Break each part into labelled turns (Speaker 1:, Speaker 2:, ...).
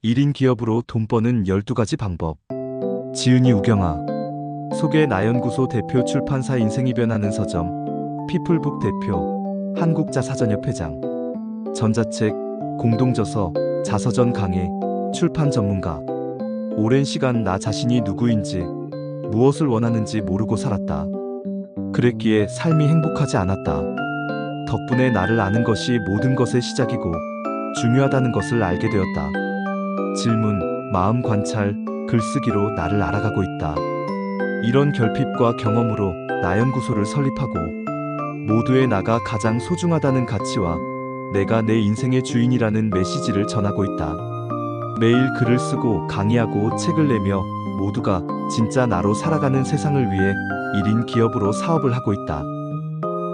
Speaker 1: 1인 기업으로 돈 버는 12가지 방법. 지은이 우경아. 소개 나연구소 대표 출판사 인생이 변하는 서점 피플북 대표 한국자사전협 회장 전자책 공동저서 자서전 강의 출판 전문가. 오랜 시간 나 자신이 누구인지 무엇을 원하는지 모르고 살았다. 그랬기에 삶이 행복하지 않았다. 덕분에 나를 아는 것이 모든 것의 시작이고 중요하다는 것을 알게 되었다. 질문, 마음 관찰, 글쓰기로 나를 알아가고 있다. 이런 결핍과 경험으로 나연구소를 설립하고 모두의 나가 가장 소중하다는 가치와 내가 내 인생의 주인이라는 메시지를 전하고 있다. 매일 글을 쓰고 강의하고 책을 내며 모두가 진짜 나로 살아가는 세상을 위해 1인 기업으로 사업을 하고 있다.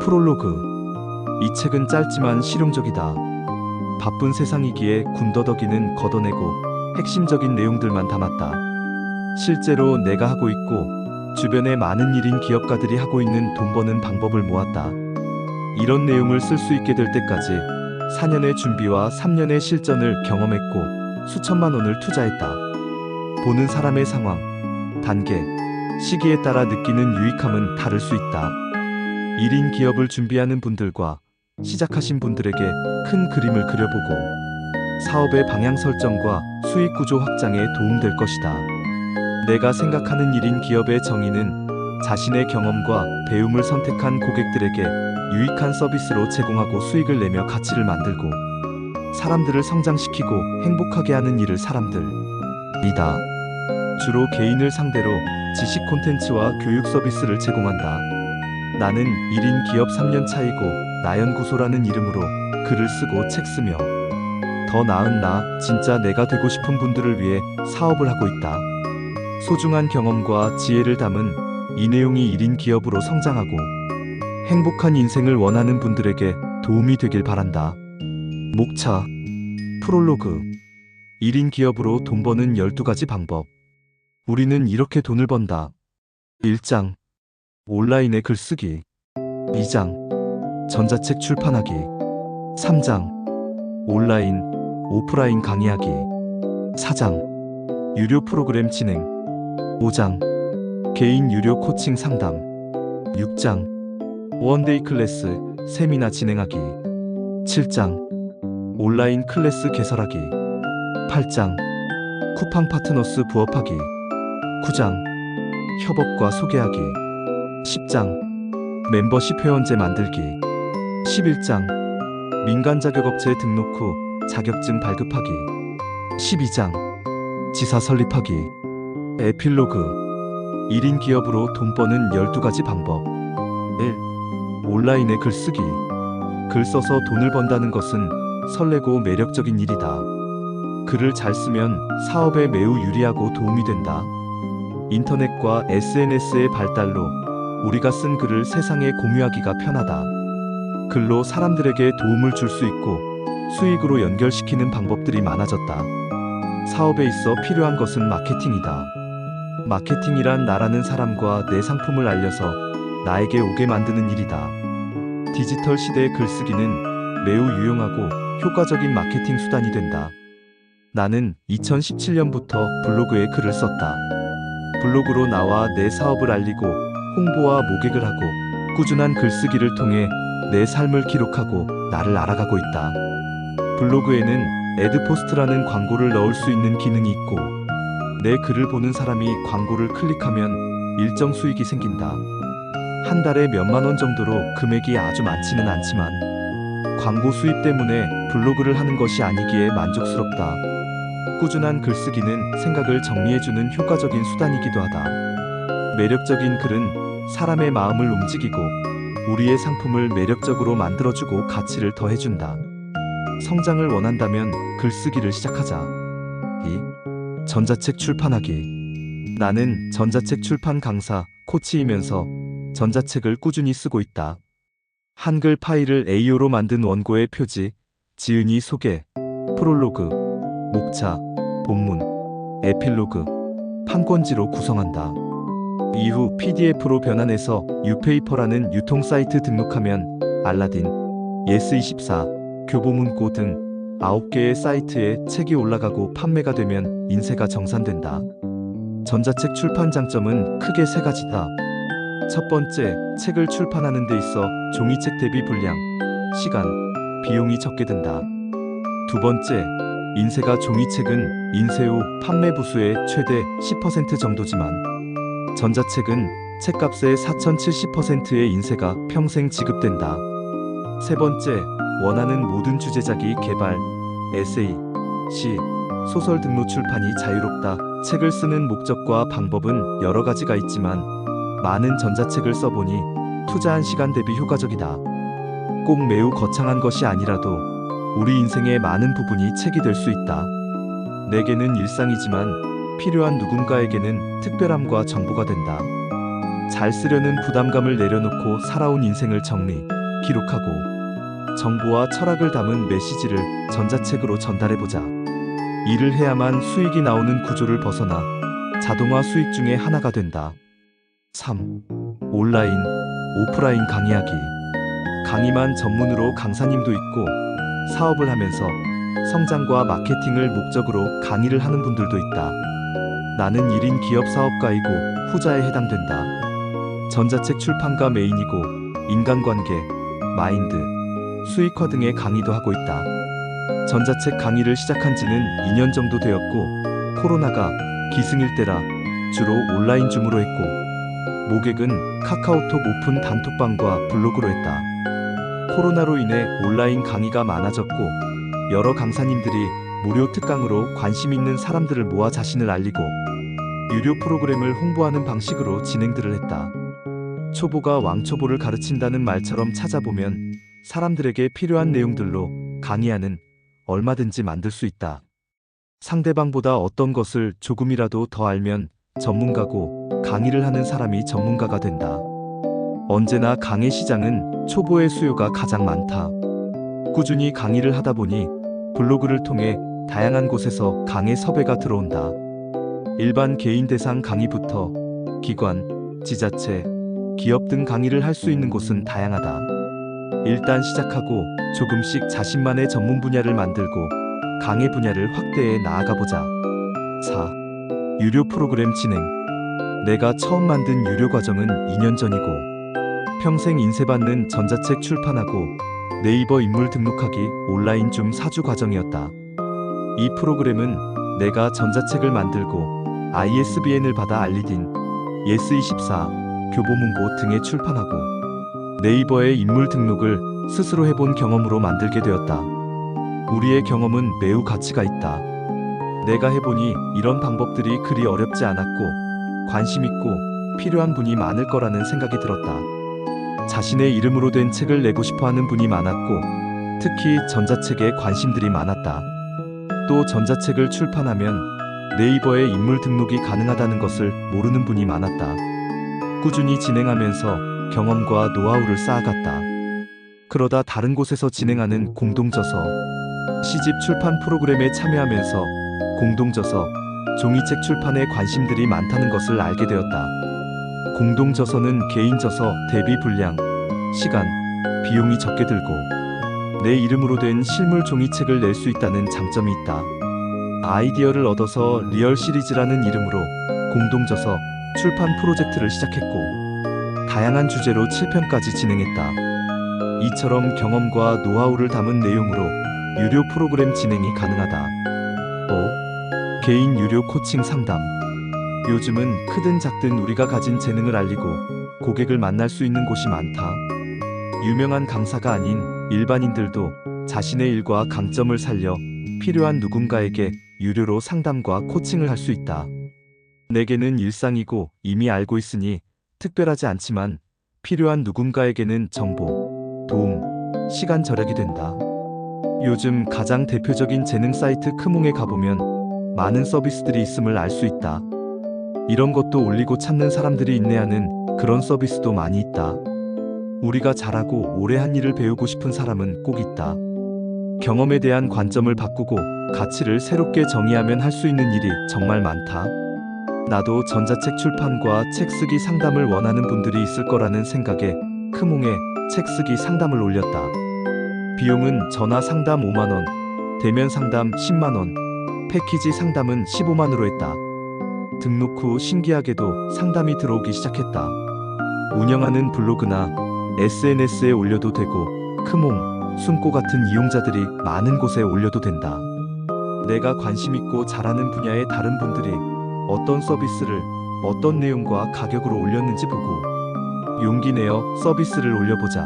Speaker 1: 프롤로그. 이 책은 짧지만 실용적이다. 바쁜 세상이기에 군더더기는 걷어내고 핵심적인 내용들만 담았다. 실제로 내가 하고 있고 주변에 많은 1인 기업가들이 하고 있는 돈 버는 방법을 모았다. 이런 내용을 쓸 수 있게 될 때까지 4년의 준비와 3년의 실전을 경험했고 수천만 원을 투자했다. 보는 사람의 상황, 단계, 시기에 따라 느끼는 유익함은 다를 수 있다. 1인 기업을 준비하는 분들과 시작하신 분들에게 큰 그림을 그려보고 사업의 방향 설정과 수익 구조 확장에 도움될 것이다. 내가 생각하는 1인 기업의 정의는 자신의 경험과 배움을 선택한 고객들에게 유익한 서비스로 제공하고 수익을 내며 가치를 만들고 사람들을 성장시키고 행복하게 하는 일을 사람들이다. 주로 개인을 상대로 지식 콘텐츠와 교육 서비스를 제공한다. 나는 1인 기업 3년 차이고 나연구소라는 이름으로 글을 쓰고 책 쓰며 더 나은 나, 진짜 내가 되고 싶은 분들을 위해 사업을 하고 있다. 소중한 경험과 지혜를 담은 이 내용이 1인 기업으로 성장하고 행복한 인생을 원하는 분들에게 도움이 되길 바란다. 목차. 프롤로그. 1인 기업으로 돈 버는 12가지 방법. 우리는 이렇게 돈을 번다. 1장. 온라인에 글쓰기. 2장. 전자책 출판하기. 3장. 온라인, 오프라인 강의하기. 4장. 유료 프로그램 진행. 5장. 개인 유료 코칭 상담. 6장. 원데이 클래스, 세미나 진행하기. 7장. 온라인 클래스 개설하기. 8장. 쿠팡 파트너스 부업하기. 9장. 협업과 소개하기. 10장. 멤버십 회원제 만들기. 11장. 민간 자격업체 등록 후 자격증 발급하기. 12장. 지사 설립하기. 에필로그. 1인 기업으로 돈 버는 12가지 방법. 1. 온라인에 글쓰기. 글 써서 돈을 번다는 것은 설레고 매력적인 일이다. 글을 잘 쓰면 사업에 매우 유리하고 도움이 된다. 인터넷과 SNS의 발달로 우리가 쓴 글을 세상에 공유하기가 편하다. 글로 사람들에게 도움을 줄 수 있고 수익으로 연결시키는 방법들이 많아졌다. 사업에 있어 필요한 것은 마케팅이다. 마케팅이란 나라는 사람과 내 상품을 알려서 나에게 오게 만드는 일이다. 디지털 시대의 글쓰기는 매우 유용하고 효과적인 마케팅 수단이 된다. 나는 2017년부터 블로그에 글을 썼다. 블로그로 나와 내 사업을 알리고 홍보와 모객을 하고 꾸준한 글쓰기를 통해 내 삶을 기록하고 나를 알아가고 있다. 블로그에는 애드포스트라는 광고를 넣을 수 있는 기능이 있고 내 글을 보는 사람이 광고를 클릭하면 일정 수익이 생긴다. 한 달에 몇만 원 정도로 금액이 아주 많지는 않지만 광고 수입 때문에 블로그를 하는 것이 아니기에 만족스럽다. 꾸준한 글쓰기는 생각을 정리해주는 효과적인 수단이기도 하다. 매력적인 글은 사람의 마음을 움직이고 우리의 상품을 매력적으로 만들어주고 가치를 더해준다. 성장을 원한다면 글쓰기를 시작하자. 2. 전자책 출판하기. 나는 전자책 출판 강사, 코치이면서 전자책을 꾸준히 쓰고 있다. 한글 파일을 A4로 만든 원고의 표지, 지은이 소개, 프롤로그, 목차, 본문, 에필로그, 판권지로 구성한다. 이후 PDF로 변환해서 유페이퍼라는 유통 사이트 등록하면 알라딘, 예스24, 교보문고 등 9개의 사이트에 책이 올라가고 판매가 되면 인세가 정산된다. 전자책 출판 장점은 크게 세 가지다. 첫 번째, 책을 출판하는 데 있어 종이책 대비 분량, 시간, 비용이 적게 든다. 두 번째, 인세가 종이책은 인쇄 후 판매 부수의 최대 10% 정도지만 전자책은 책값의 4070%의 인세가 평생 지급된다. 세 번째, 원하는 모든 주제자기 개발, 에세이, 시, 소설 등로 출판이 자유롭다. 책을 쓰는 목적과 방법은 여러 가지가 있지만 많은 전자책을 써보니 투자한 시간 대비 효과적이다. 꼭 매우 거창한 것이 아니라도 우리 인생의 많은 부분이 책이 될 수 있다. 내게는 일상이지만 필요한 누군가에게는 특별함과 정보가 된다. 잘 쓰려는 부담감을 내려놓고 살아온 인생을 정리, 기록하고 정보와 철학을 담은 메시지를 전자책으로 전달해보자. 일을 해야만 수익이 나오는 구조를 벗어나 자동화 수익 중에 하나가 된다. 3. 온라인, 오프라인 강의하기. 강의만 전문으로 강사님도 있고 사업을 하면서 성장과 마케팅을 목적으로 강의를 하는 분들도 있다. 나는 1인 기업 사업가이고 후자에 해당된다. 전자책 출판가 메인이고 인간관계, 마인드, 수익화 등의 강의도 하고 있다. 전자책 강의를 시작한 지는 2년 정도 되었고 코로나가 기승일 때라 주로 온라인 줌으로 했고 모객은 카카오톡 오픈 단톡방과 블로그로 했다. 코로나로 인해 온라인 강의가 많아졌고 여러 강사님들이 무료 특강으로 관심 있는 사람들을 모아 자신을 알리고 유료 프로그램을 홍보하는 방식으로 진행들을 했다. 초보가 왕초보를 가르친다는 말처럼 찾아보면 사람들에게 필요한 내용들로 강의하는 얼마든지 만들 수 있다. 상대방보다 어떤 것을 조금이라도 더 알면 전문가고 강의를 하는 사람이 전문가가 된다. 언제나 강의 시장은 초보의 수요가 가장 많다. 꾸준히 강의를 하다 보니 블로그를 통해 다양한 곳에서 강의 섭외가 들어온다. 일반 개인 대상 강의부터 기관, 지자체, 기업 등 강의를 할 수 있는 곳은 다양하다. 일단 시작하고 조금씩 자신만의 전문 분야를 만들고 강의 분야를 확대해 나아가보자. 4. 유료 프로그램 진행. 내가 처음 만든 유료 과정은 2년 전이고 평생 인쇄받는 전자책 출판하고 네이버 인물 등록하기 온라인 줌 4주 과정이었다. 이 프로그램은 내가 전자책을 만들고 ISBN을 받아 알리딘, 예스24, 교보문고 등에 출판하고 네이버에 인물 등록을 스스로 해본 경험으로 만들게 되었다. 우리의 경험은 매우 가치가 있다. 내가 해보니 이런 방법들이 그리 어렵지 않았고 관심 있고 필요한 분이 많을 거라는 생각이 들었다. 자신의 이름으로 된 책을 내고 싶어 하는 분이 많았고 특히 전자책에 관심들이 많았다. 또 전자책을 출판하면 네이버에 인물 등록이 가능하다는 것을 모르는 분이 많았다. 꾸준히 진행하면서 경험과 노하우를 쌓아갔다. 그러다 다른 곳에서 진행하는 공동저서, 시집 출판 프로그램에 참여하면서 공동저서, 종이책 출판에 관심들이 많다는 것을 알게 되었다. 공동저서는 개인저서 대비 분량, 시간, 비용이 적게 들고 내 이름으로 된 실물 종이책을 낼 수 있다는 장점이 있다. 아이디어를 얻어서 리얼 시리즈라는 이름으로 공동저서 출판 프로젝트를 시작했고 다양한 주제로 7편까지 진행했다. 이처럼 경험과 노하우를 담은 내용으로 유료 프로그램 진행이 가능하다. 5. 개인 유료 코칭 상담. 요즘은 크든 작든 우리가 가진 재능을 알리고 고객을 만날 수 있는 곳이 많다. 유명한 강사가 아닌 일반인들도 자신의 일과 강점을 살려 필요한 누군가에게 유료로 상담과 코칭을 할 수 있다. 내게는 일상이고 이미 알고 있으니 특별하지 않지만 필요한 누군가에게는 정보, 도움, 시간 절약이 된다. 요즘 가장 대표적인 재능 사이트 크몽에 가보면 많은 서비스들이 있음을 알 수 있다. 이런 것도 올리고 찾는 사람들이 있네 하는 그런 서비스도 많이 있다. 우리가 잘하고 오래 한 일을 배우고 싶은 사람은 꼭 있다. 경험에 대한 관점을 바꾸고 가치를 새롭게 정의하면 할 수 있는 일이 정말 많다. 나도 전자책 출판과 책 쓰기 상담을 원하는 분들이 있을 거라는 생각에 크몽에 책 쓰기 상담을 올렸다. 비용은 전화 상담 5만원, 대면 상담 10만원, 패키지 상담은 15만으로 했다. 등록 후 신기하게도 상담이 들어오기 시작했다. 운영하는 블로그나 SNS에 올려도 되고 크몽, 숨고 같은 이용자들이 많은 곳에 올려도 된다. 내가 관심 있고 잘하는 분야의 다른 분들이 어떤 서비스를 어떤 내용과 가격으로 올렸는지 보고 용기 내어 서비스를 올려보자.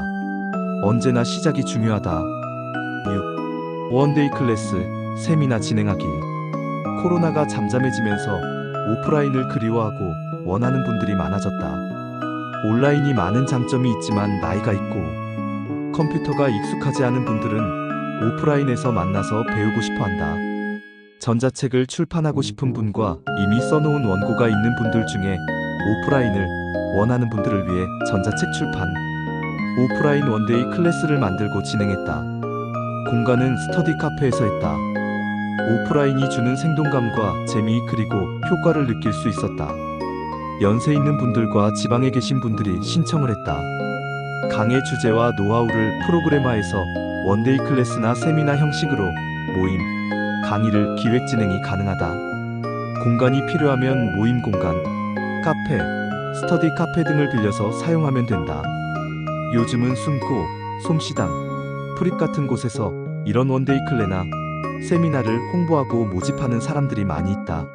Speaker 1: 언제나 시작이 중요하다. 6. 원데이 클래스, 세미나 진행하기. 코로나가 잠잠해지면서 오프라인을 그리워하고 원하는 분들이 많아졌다. 온라인이 많은 장점이 있지만 나이가 있고 컴퓨터가 익숙하지 않은 분들은 오프라인에서 만나서 배우고 싶어 한다. 전자책을 출판하고 싶은 분과 이미 써놓은 원고가 있는 분들 중에 오프라인을 원하는 분들을 위해 전자책 출판, 오프라인 원데이 클래스를 만들고 진행했다. 공간은 스터디 카페에서 했다. 오프라인이 주는 생동감과 재미 그리고 효과를 느낄 수 있었다. 연세 있는 분들과 지방에 계신 분들이 신청을 했다. 강의 주제와 노하우를 프로그래머에서 원데이 클래스나 세미나 형식으로 모임, 강의를 기획 진행이 가능하다. 공간이 필요하면 모임 공간, 카페, 스터디 카페 등을 빌려서 사용하면 된다. 요즘은 숨고, 솜씨당, 프립 같은 곳에서 이런 원데이 클래나 세미나를 홍보하고 모집하는 사람들이 많이 있다.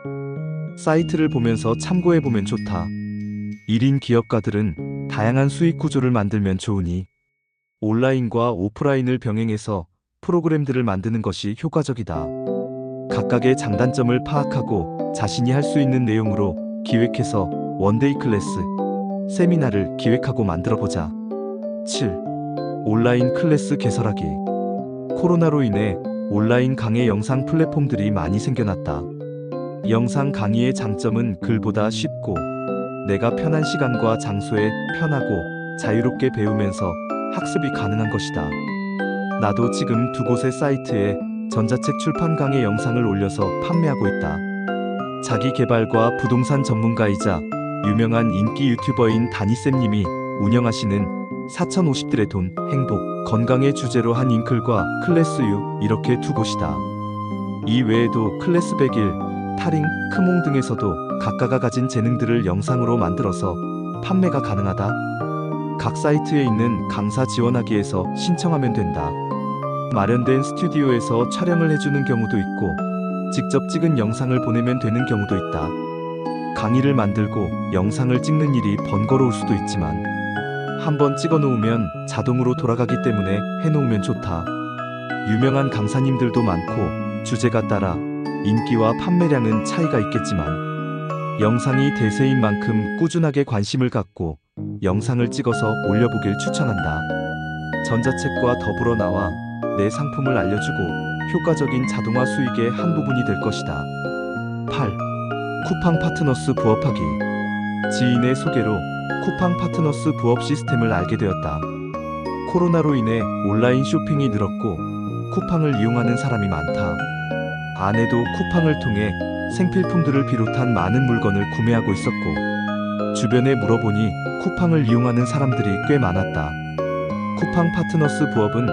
Speaker 1: 사이트를 보면서 참고해보면 좋다. 1인 기업가들은 다양한 수익 구조를 만들면 좋으니 온라인과 오프라인을 병행해서 프로그램들을 만드는 것이 효과적이다. 각각의 장단점을 파악하고 자신이 할 수 있는 내용으로 기획해서 원데이 클래스, 세미나를 기획하고 만들어보자. 7. 온라인 클래스 개설하기. 코로나로 인해 온라인 강의 영상 플랫폼들이 많이 생겨났다. 영상 강의의 장점은 글보다 쉽고 내가 편한 시간과 장소에 편하고 자유롭게 배우면서 학습이 가능한 것이다. 나도 지금 두 곳의 사이트에 전자책 출판 강의 영상을 올려서 판매하고 있다. 자기 개발과 부동산 전문가이자 유명한 인기 유튜버인 다니쌤님이 운영하시는 4050들의 돈, 행복, 건강의 주제로 한 잉클과 클래스유 이렇게 두 곳이다. 이 외에도 클래스 100일, 타링, 크몽 등에서도 각각가 가진 재능들을 영상으로 만들어서 판매가 가능하다. 각 사이트에 있는 강사 지원하기에서 신청하면 된다. 마련된 스튜디오에서 촬영을 해주는 경우도 있고 직접 찍은 영상을 보내면 되는 경우도 있다. 강의를 만들고 영상을 찍는 일이 번거로울 수도 있지만 한번 찍어 놓으면 자동으로 돌아가기 때문에 해놓으면 좋다. 유명한 강사님들도 많고 주제가 따라 인기와 판매량은 차이가 있겠지만 영상이 대세인 만큼 꾸준하게 관심을 갖고 영상을 찍어서 올려보길 추천한다. 전자책과 더불어 나와 내 상품을 알려주고 효과적인 자동화 수익의 한 부분이 될 것이다. 8. 쿠팡 파트너스 부업하기. 지인의 소개로 쿠팡 파트너스 부업 시스템을 알게 되었다. 코로나로 인해 온라인 쇼핑이 늘었고 쿠팡을 이용하는 사람이 많다. 아내도 쿠팡을 통해 생필품들을 비롯한 많은 물건을 구매하고 있었고 주변에 물어보니 쿠팡을 이용하는 사람들이 꽤 많았다. 쿠팡 파트너스 부업은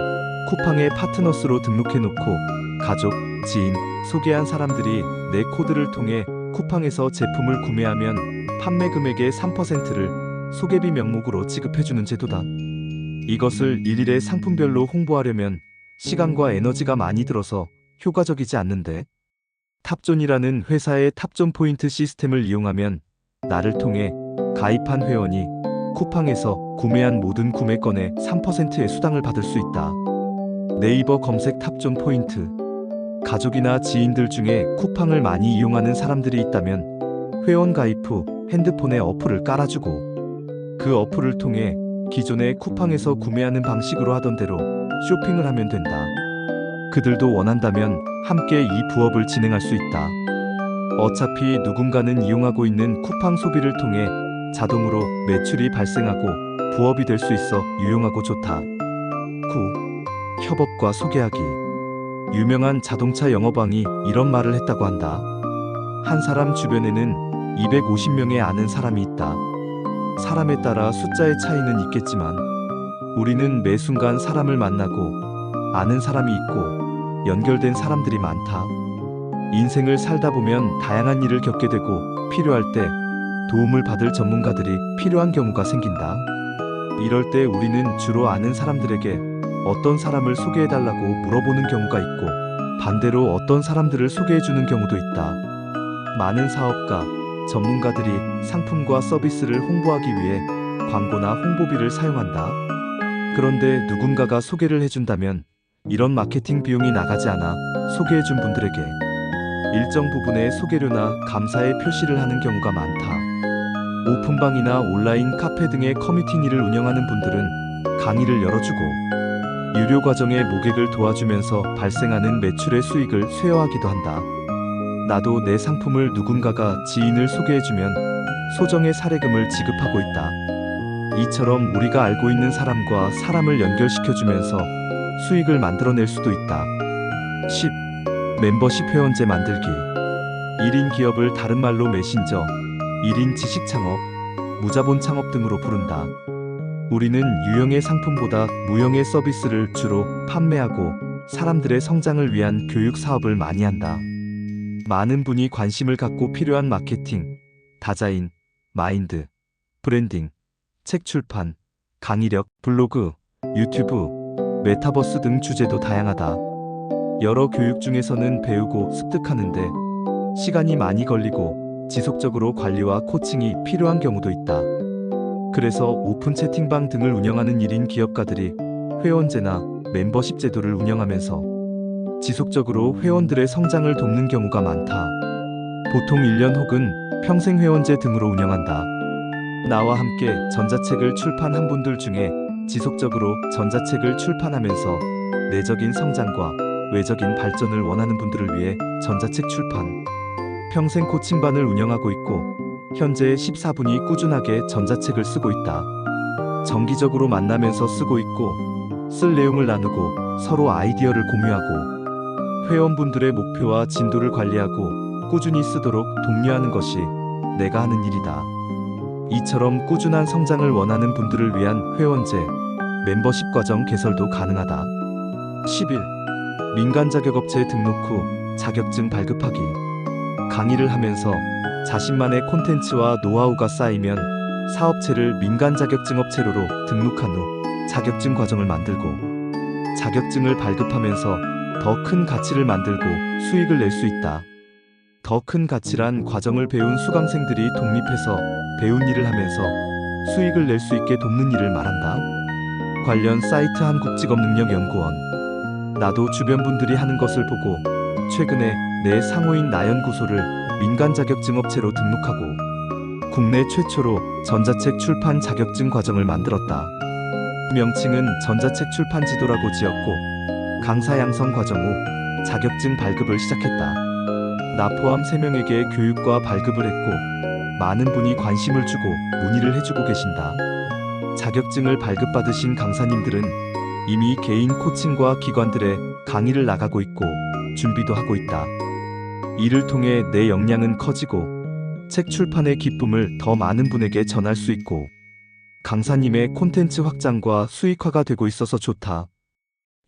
Speaker 1: 쿠팡에 파트너스로 등록해놓고 가족, 지인, 소개한 사람들이 내 코드를 통해 쿠팡에서 제품을 구매하면 판매 금액의 3%를 소개비 명목으로 지급해주는 제도다. 이것을 일일의 상품별로 홍보하려면 시간과 에너지가 많이 들어서 효과적이지 않는데 탑존이라는 회사의 탑존 포인트 시스템을 이용하면 나를 통해 가입한 회원이 쿠팡에서 구매한 모든 구매건의 3%의 수당을 받을 수 있다. 네이버 검색 탑존 포인트. 가족이나 지인들 중에 쿠팡을 많이 이용하는 사람들이 있다면 회원 가입 후 핸드폰에 어플을 깔아주고 그 어플을 통해 기존에 쿠팡에서 구매하는 방식으로 하던 대로 쇼핑을 하면 된다. 그들도 원한다면 함께 이 부업을 진행할 수 있다. 어차피 누군가는 이용하고 있는 쿠팡 소비를 통해 자동으로 매출이 발생하고 부업이 될 수 있어 유용하고 좋다. 9. 협업과 소개하기. 유명한 자동차 영업왕이 이런 말을 했다고 한다. 한 사람 주변에는 250명의 아는 사람이 있다. 사람에 따라 숫자의 차이는 있겠지만 우리는 매 순간 사람을 만나고 아는 사람이 있고 연결된 사람들이 많다. 인생을 살다 보면 다양한 일을 겪게 되고 필요할 때 도움을 받을 전문가들이 필요한 경우가 생긴다. 이럴 때 우리는 주로 아는 사람들에게 어떤 사람을 소개해달라고 물어보는 경우가 있고 반대로 어떤 사람들을 소개해주는 경우도 있다. 많은 사업가, 전문가들이 상품과 서비스를 홍보하기 위해 광고나 홍보비를 사용한다. 그런데 누군가가 소개를 해준다면 이런 마케팅 비용이 나가지 않아 소개해준 분들에게 일정 부분의 소개료나 감사의 표시를 하는 경우가 많다. 오픈방이나 온라인 카페 등의 커뮤니티를 운영하는 분들은 강의를 열어주고 유료 과정의 모객을 도와주면서 발생하는 매출의 수익을 쇄화하기도 한다. 나도 내 상품을 누군가가 지인을 소개해주면 소정의 사례금을 지급하고 있다. 이처럼 우리가 알고 있는 사람과 사람을 연결시켜주면서 수익을 만들어낼 수도 있다. 10. 멤버십 회원제 만들기. 1인 기업을 다른 말로 메신저, 1인 지식 창업, 무자본 창업 등으로 부른다. 우리는 유형의 상품보다 무형의 서비스를 주로 판매하고 사람들의 성장을 위한 교육 사업을 많이 한다. 많은 분이 관심을 갖고 필요한 마케팅, 다자인, 마인드, 브랜딩, 책 출판, 강의력, 블로그, 유튜브, 메타버스 등 주제도 다양하다. 여러 교육 중에서는 배우고 습득하는데 시간이 많이 걸리고 지속적으로 관리와 코칭이 필요한 경우도 있다. 그래서 오픈 채팅방 등을 운영하는 1인 기업가들이 회원제나 멤버십 제도를 운영하면서 지속적으로 회원들의 성장을 돕는 경우가 많다. 보통 1년 혹은 평생 회원제 등으로 운영한다. 나와 함께 전자책을 출판한 분들 중에 지속적으로 전자책을 출판하면서 내적인 성장과 외적인 발전을 원하는 분들을 위해 전자책 출판, 평생 코칭반을 운영하고 있고 현재 14분이 꾸준하게 전자책을 쓰고 있다. 정기적으로 만나면서 쓰고 있고 쓸 내용을 나누고 서로 아이디어를 공유하고 회원분들의 목표와 진도를 관리하고 꾸준히 쓰도록 독려하는 것이 내가 하는 일이다. 이처럼 꾸준한 성장을 원하는 분들을 위한 회원제, 멤버십 과정 개설도 가능하다. 11. 민간 자격업체 등록 후 자격증 발급하기. 강의를 하면서 자신만의 콘텐츠와 노하우가 쌓이면 사업체를 민간 자격증 업체로로 등록한 후 자격증 과정을 만들고 자격증을 발급하면서 더 큰 가치를 만들고 수익을 낼 수 있다. 더 큰 가치란 과정을 배운 수강생들이 독립해서 배운 일을 하면서 수익을 낼 수 있게 돕는 일을 말한다. 관련 사이트 한국직업능력연구원. 나도 주변 분들이 하는 것을 보고 최근에 내 상호인 나연구소를 민간 자격증 업체로 등록하고 국내 최초로 전자책 출판 자격증 과정을 만들었다. 명칭은 전자책 출판 지도라고 지었고 강사 양성 과정 후 자격증 발급을 시작했다. 나 포함 3명에게 교육과 발급을 했고 많은 분이 관심을 주고 문의를 해주고 계신다. 자격증을 발급받으신 강사님들은 이미 개인 코칭과 기관들의 강의를 나가고 있고 준비도 하고 있다. 이를 통해 내 역량은 커지고 책 출판의 기쁨을 더 많은 분에게 전할 수 있고 강사님의 콘텐츠 확장과 수익화가 되고 있어서 좋다.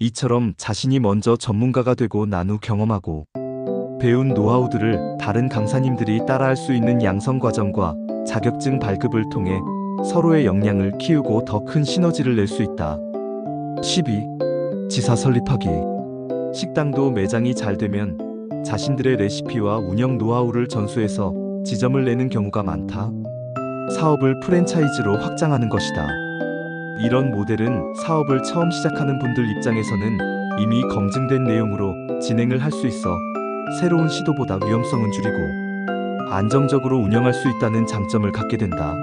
Speaker 1: 이처럼 자신이 먼저 전문가가 되고 난 후 경험하고 배운 노하우들을 다른 강사님들이 따라할 수 있는 양성 과정과 자격증 발급을 통해 서로의 역량을 키우고 더 큰 시너지를 낼 수 있다. 12. 지사 설립하기. 식당도 매장이 잘 되면 자신들의 레시피와 운영 노하우를 전수해서 지점을 내는 경우가 많다. 사업을 프랜차이즈로 확장하는 것이다. 이런 모델은 사업을 처음 시작하는 분들 입장에서는 이미 검증된 내용으로 진행을 할 수 있어 새로운 시도보다 위험성은 줄이고 안정적으로 운영할 수 있다는 장점을 갖게 된다.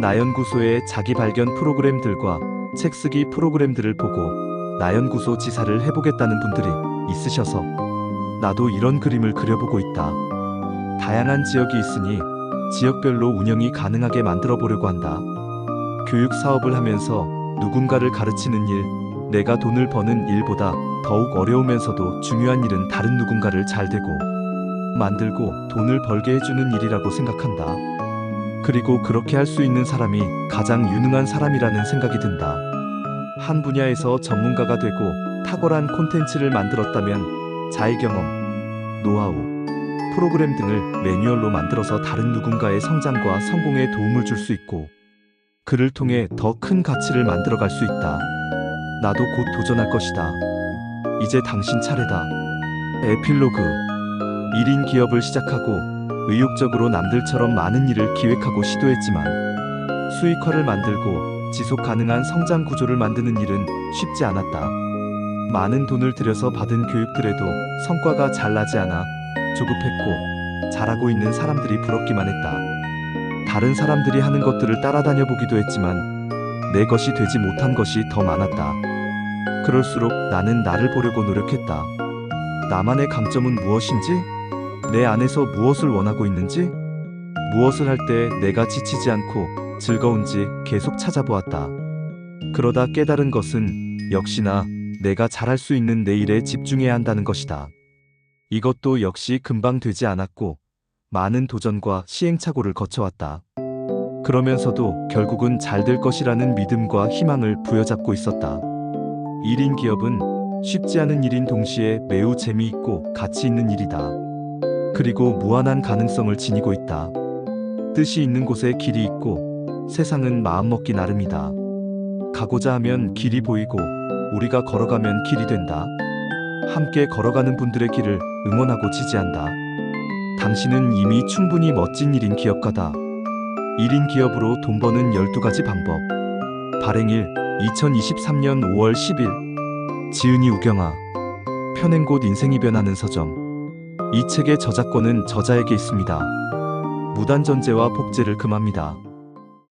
Speaker 1: 나연구소의 자기 발견 프로그램들과 책 쓰기 프로그램들을 보고 나연구소 지사를 해보겠다는 분들이 있으셔서 나도 이런 그림을 그려보고 있다. 다양한 지역이 있으니 지역별로 운영이 가능하게 만들어 보려고 한다. 교육 사업을 하면서 누군가를 가르치는 일, 내가 돈을 버는 일보다 더욱 어려우면서도 중요한 일은 다른 누군가를 잘 되고 만들고 돈을 벌게 해주는 일이라고 생각한다. 그리고 그렇게 할 수 있는 사람이 가장 유능한 사람이라는 생각이 든다. 한 분야에서 전문가가 되고 탁월한 콘텐츠를 만들었다면 자의 경험, 노하우, 프로그램 등을 매뉴얼로 만들어서 다른 누군가의 성장과 성공에 도움을 줄 수 있고 그를 통해 더 큰 가치를 만들어갈 수 있다. 나도 곧 도전할 것이다. 이제 당신 차례다. 에필로그 1인 기업을 시작하고 의욕적으로 남들처럼 많은 일을 기획하고 시도했지만 수익화를 만들고 지속 가능한 성장 구조를 만드는 일은 쉽지 않았다. 많은 돈을 들여서 받은 교육들에도 성과가 잘 나지 않아 조급했고 잘하고 있는 사람들이 부럽기만 했다. 다른 사람들이 하는 것들을 따라다녀 보기도 했지만 내 것이 되지 못한 것이 더 많았다. 그럴수록 나는 나를 보려고 노력했다. 나만의 강점은 무엇인지? 내 안에서 무엇을 원하고 있는지? 무엇을 할 때 내가 지치지 않고 즐거운지 계속 찾아보았다. 그러다 깨달은 것은 역시나 내가 잘할 수 있는 내 일에 집중해야 한다는 것이다. 이것도 역시 금방 되지 않았고 많은 도전과 시행착오를 거쳐왔다. 그러면서도 결국은 잘 될 것이라는 믿음과 희망을 부여잡고 있었다. 1인 기업은 쉽지 않은 일인 동시에 매우 재미있고 가치 있는 일이다. 그리고 무한한 가능성을 지니고 있다. 뜻이 있는 곳에 길이 있고 세상은 마음먹기 나름이다. 가고자 하면 길이 보이고 우리가 걸어가면 길이 된다. 함께 걸어가는 분들의 길을 응원하고 지지한다. 당신은 이미 충분히 멋진 1인 기업가다. 1인 기업으로 돈 버는 12가지 방법. 발행일 2023년 5월 10일. 지은이 우경아. 펴낸 곳 인생이 변하는 서점. 이 책의 저작권은 저자에게 있습니다. 무단 전제와 복제를 금합니다.